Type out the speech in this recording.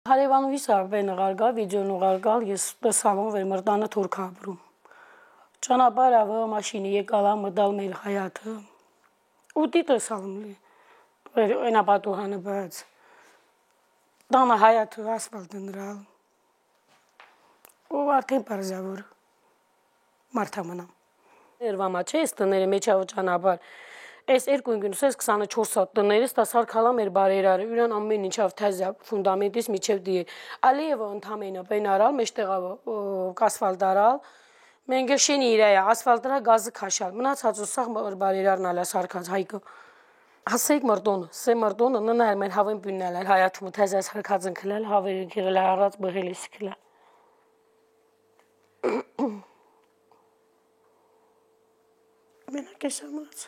Հարևանուհիս արբեն ղարգալ, վիդեոն ղարգալ, ես տեսալում վերմրտանը թուրք ապրում։ Ճանապարհ ավը մաշինի եկալա մդալ մեր հայաթը։ Ուտի տեսալում լի։ Այնա պատուհանը բաց։ Տանը հայաթը ասֆալտ նրալ։ Ու արդեն պարզավոր մարդամնամ։ Երվամա չէ, ես տները մեջավը ճանապարհ։ Այս երկու ինգնուսես 24 սատ տներս տասարկալա մեր բարերարը յուրան ամեն ինչավ թազա ֆունդամենտից միջև դի Ալիևը ընդամենը բենարալ մեջտեղավ կասֆալտարալ մենք շենի իրայա ասֆալտրա գազը քաշալ մնացած ուսախ բարերարն ալա սարկած հայկը հասեիկ մարտոն սե մարտոնը ննայել մեր հավեն բյուննալ հայաթում թազա սարկած ընկլել հավերին քիրել առած բղելիս քլա Մենակ էս ամաց